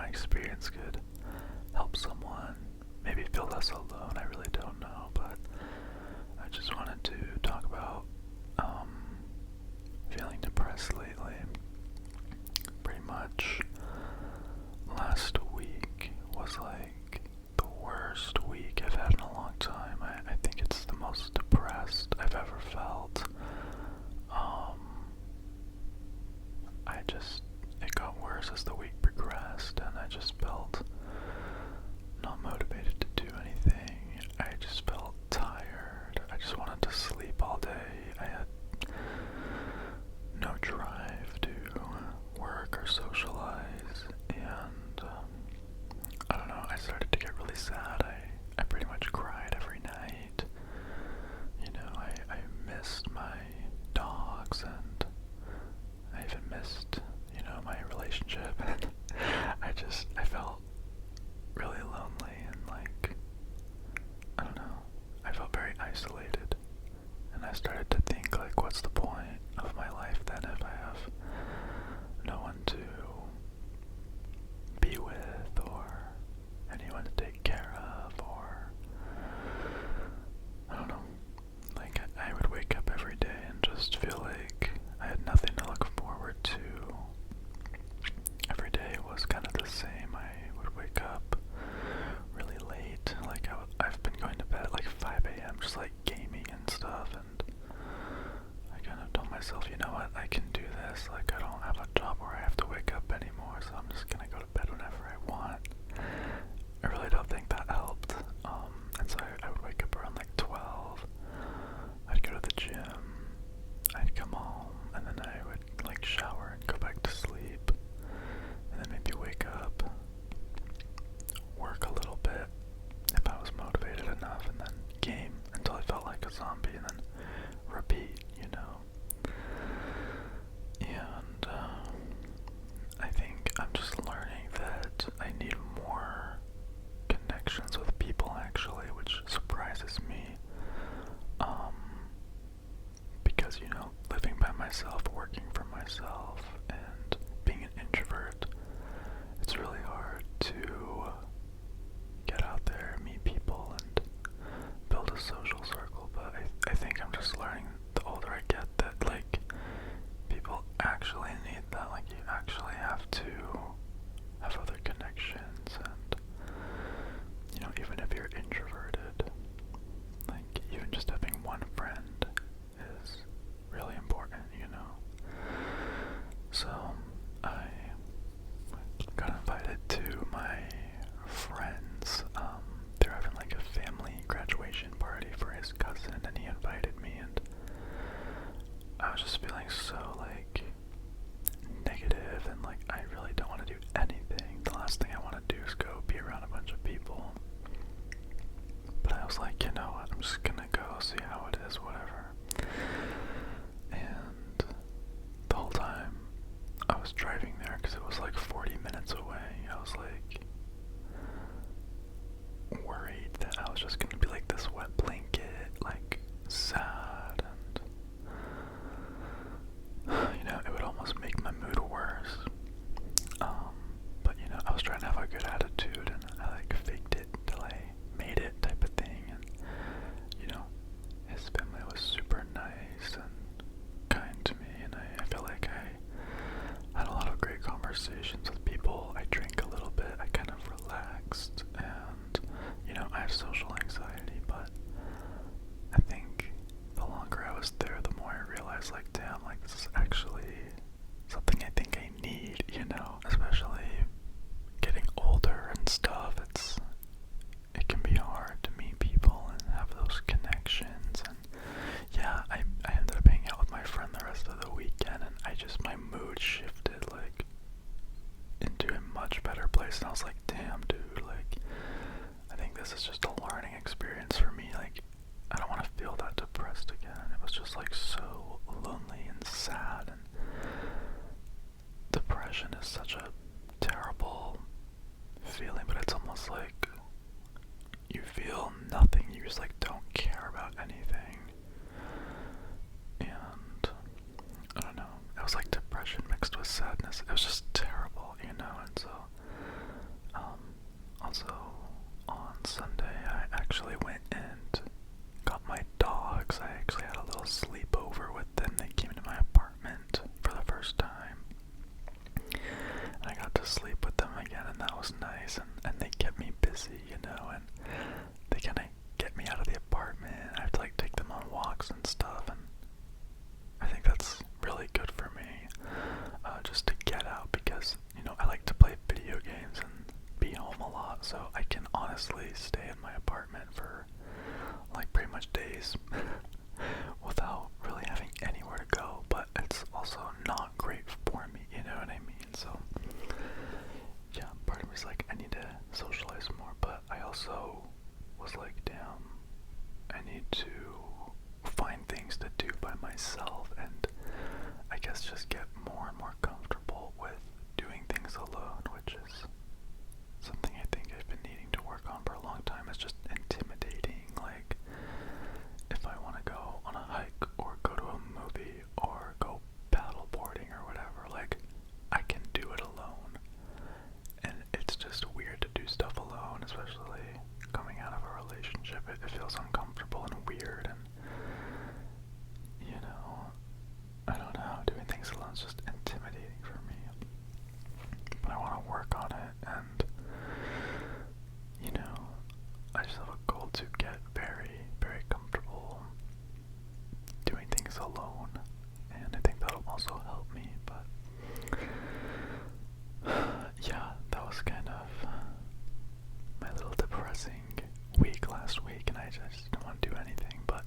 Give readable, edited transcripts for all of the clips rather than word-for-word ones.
my experience could help someone maybe feel less alone. I really don't know, but I just wanted to talk about feeling depressed lately. Pretty much last week was like the worst week I've had in a long time. I think it's the most depressed I've ever felt. It got worse as the week progressed, and I just felt not motivated to do anything. I just felt tired. I just wanted to sleep all day. I had no drive to work or socialize, and I don't know, I started to get really sad. I pretty much cried every night. You know, I missed my dogs, and I even missed, my relationship. I felt really lonely, and like, I don't know, I felt very isolated. And I started to think, like, what's the point of my life then if I have no one to be with, or anyone to take care of, or I don't know. Like, I would wake up every day and just feel like I had nothing to look forward to. Every day was kind of the same. I would wake up really late. Like, I've been going to bed at like 5 a.m. just like gaming and stuff, and I kind of told myself, you know what, I can do this. Like, I don't have a job where I have to wake up anymore, so I'm just gonna go to bed whenever I want. I really don't think that helped. And so I would wake up around like 12. I'd go to the gym. I'd come home, and then I would like shower and go back to sleep, and then maybe wake up, work a little bit if I was motivated enough, and then game until I felt like a zombie, and then repeat, And I think I'm just learning that I need more connections with people, actually, which surprises me. Because, living by myself, working for myself, and being an introvert, it's really hard to get out there, meet people, and build a social circle. But I think I'm just learning the older I get that, like, people actually need that. Like, you actually have to have other connections, and, even if you're introverted, like, even just having one friend is really important, So, I got invited to my friends. They're having like a family graduation party for his cousin, and he invited me, and I was just feeling so like negative, and like I really don't want to do anything. The last thing I want to do is go be around a bunch of people. But I was like, you know what, I'm just gonna go see how it is, whatever. And the whole time I was driving there, because it was like 40 minutes away, I was like worried that I was just gonna be like this wet blanket, like sad, and it would almost make my mood worse. But I was trying to have a good attitude, and I like faked it till I made it, type of thing. And his family was super nice and kind to me, and I feel like I had a lot of great conversations with people. I drank a little bit, I kind of relaxed, and I have social anxiety, but I think the longer I was there, the more I realized, like, damn, like, this is actually something I think I need, especially getting older and stuff. It can be hard to meet people and have those connections, and yeah, I ended up hanging out with my friend the rest of the weekend, and my mood shifted, like, into a much better place, and I was like, damn, dude, like, I think this is just a learning experience for me. Like, I don't want to feel that depressed again. It was just like so lonely and sad, and depression is such a terrible feeling, but it's almost like you feel nothing, you just like don't care about anything. And I don't know, it was like depression mixed with sadness. It was just terrible, and so was nice, and they kept me busy, you know, and they kind of get me out of the apartment. I have to like take them on walks and stuff, and I think that's really good for me, just to get out, because, you know, I like to play video games and be home a lot, so I can honestly stay in my apartment for like pretty much days without really having anywhere to go, but it's also not great for me, you know what I mean? So yeah, part of me is like, I need to socialize more, but I also was like, damn, I need to find things to do by myself, and I guess just get more and more comfortable with doing things alone, which is something I think I've been needing to work on for a long time. It's just intimidating, like, if I want to go on a hike, or go to a movie, or go paddleboarding, or whatever, like, I can do it alone, and it's just weird to do stuff alone, especially coming out of a relationship. It feels uncomfortable and weird, and, you know, I don't know, doing things alone is just intimidating for me, but I want to work on it, and, you know, I just have a goal to get very, very comfortable doing things alone, and I think that'll also help me, but yeah, that was kind of my little depressing week last week, and I just didn't want to do anything, but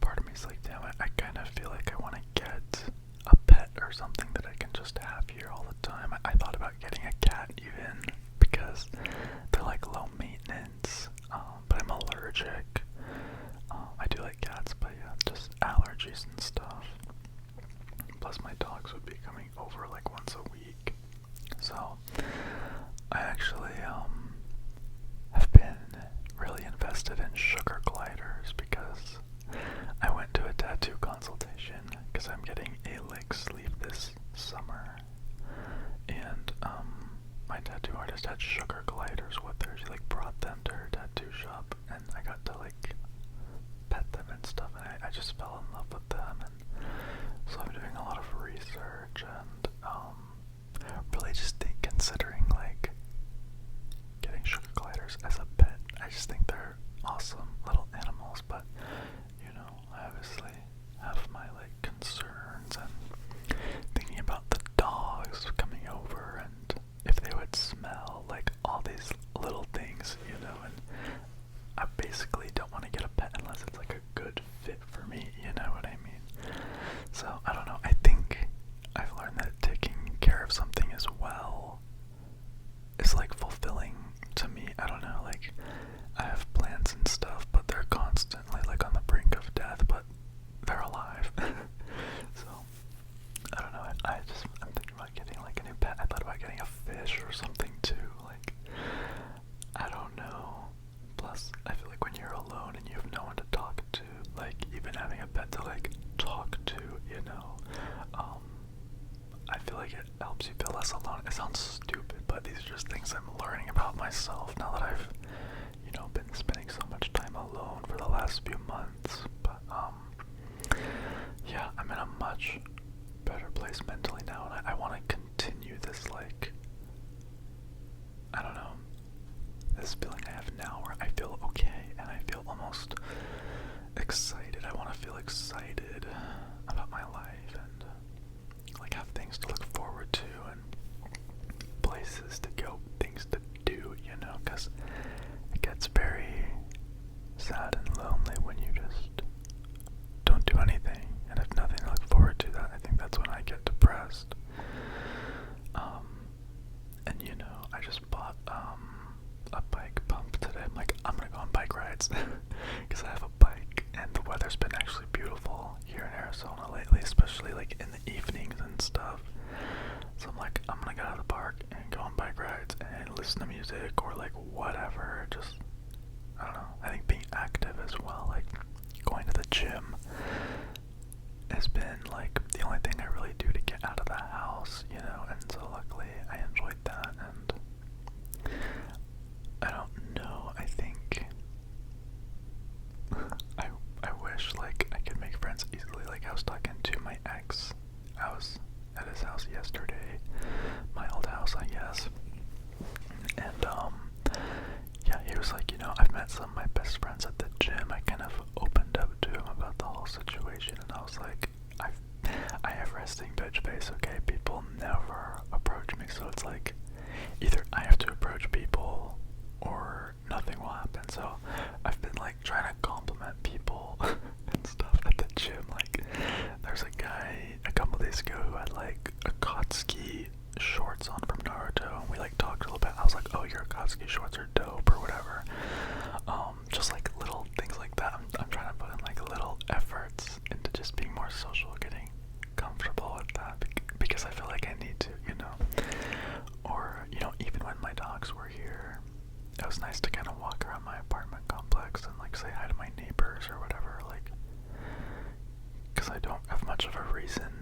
part of me is like, damn, I kind of feel like I want to get a pet or something that I can just have here all the time. I thought about getting a cat even, because they're like low maintenance, but I'm allergic. I do like cats, but yeah, just allergies and stuff. Plus my dogs would be coming over like once a week. So I actually have been really invested in sugar gliders, because I went to a tattoo consultation because I'm getting a leg sleeve this summer, and my tattoo artist had sugar gliders with her. She like brought them to her tattoo shop, and I got to like pet them and stuff, and I just fell in love with them, and so I'm doing a lot of research, and really just considering like getting sugar gliders as a pet. I just think they're awesome little animals, but you know, I obviously have my like concerns, and thinking about the dogs coming over and if they would smell, like all these little things, you know, and I basically don't want to get a pet unless it's like a good fit for me, you know what I mean? So I don't know, I think I've learned that taking care of something as well is like fulfilling to me. I don't know, like I have plans and stuff, but they're constantly like on the brink of death, but they're alive. So I don't know, I'm thinking about getting like a new pet. I thought about getting a fish or something too, like, I don't know. Plus I feel like when you're alone and you have no one to talk to, like even having a pet to like talk to, you know, I feel like it helps you feel less alone. It sounds stupid, but these are just things I'm learning about myself now that I've, you know, been spending so much time alone for the last few months. But yeah, I'm in a much better place mentally now, and I want to continue this, like, I don't know, this feeling I have now where I feel okay and I feel almost excited. I want to feel excited about my life and like have things to look forward to and places to go, things to do, you know, because it gets very sad and lonely when you just don't do anything and have nothing to look forward to. That I think that's when I get depressed. And you know, I just bought a bike pump today. I'm like, I'm gonna go on bike rides because I have a bike, and the weather's been actually beautiful here in Arizona lately, especially like in the evenings and stuff. So I'm like, I'm gonna get out of the park and go on bike rides and listen to music or like whatever. Just, I don't know. I think being active as well, like going to the gym, has been like the only thing I really do to get out of the house, you know, and so luckily I enjoyed that. And I don't know, I think I wish like I could make friends easily. Like I was talking to my ex, I was at his house yesterday, my old house I guess, And yeah, he was like, I've met some of my best friends at the gym. I kind of opened up to him about the whole situation, and I was like, I have resting bitch face, okay? People never approach me, so it's like, either I have to approach people or nothing will happen. So I've been like trying to compliment people and stuff at the gym. Like, there's a guy a couple days ago who had like Akatsuki shorts on from Naruto, and we like talked a little bit. I was like, oh, your Akatsuki shorts are dope or whatever. Just like little things like that. I'm trying to put in like little efforts into just being more social, getting comfortable with that, because I feel like I need to, or even when my dogs were here, it was nice to kind of walk around my apartment complex and like say hi to my neighbors or whatever, like, because I don't have much of a reason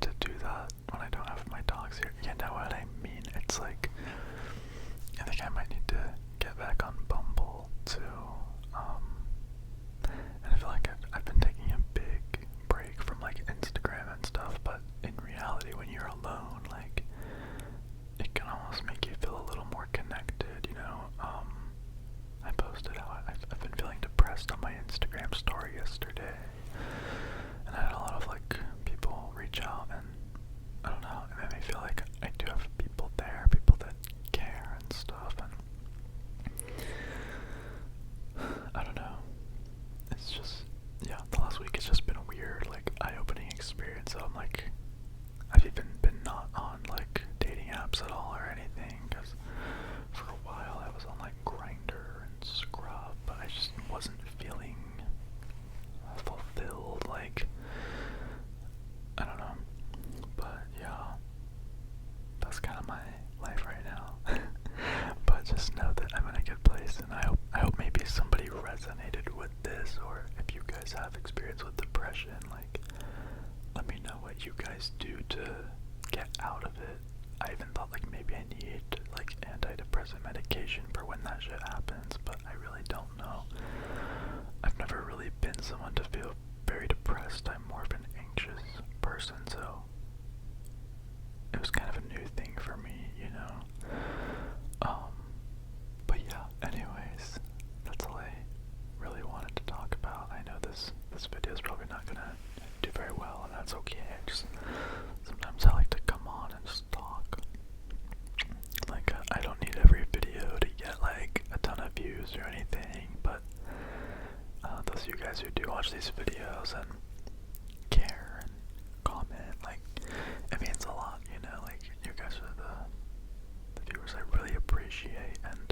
to do that when I don't have my dogs here. You know what I mean? It's like, I think I might need to get back on Bumble too. And I feel like I've been taking a big break from like Instagram and stuff, but in reality, when you're alone, like, it can almost make you feel a little more connected, I posted how I've been feeling depressed on my Instagram story yesterday, and I had a lot of like people reach out, and I don't know, it made me feel like I do have people there, people that care and stuff, and I don't know, it's just, yeah, the last week has just been a weird, like, eye-opening experience. So I'm like, I've even been not on like dating apps at all or anything, because for a while I was on like Grindr and Scrub, but I just wasn't feeling fulfilled, like, I don't know, but yeah, that's kind of my life right now. But just know that I'm in a good place, and I hope maybe somebody resonated with this, or if you guys have experience with depression, like, let me know what you guys do to get out of it. I even thought like maybe I need like antidepressant medication for when that shit happens, but I really don't know. I've never really been someone to feel very depressed. I'm more of an anxious person, so it was kind of a new thing for me, But yeah, anyways, that's all I really wanted to talk about. I know this video is probably not gonna do very well, and that's okay. Sometimes I like to come on and just talk. Like, I don't need every video to get like a ton of views or anything, but those of you guys who do watch these videos and care and comment, like, it means a lot, like, you guys are the viewers I really appreciate, and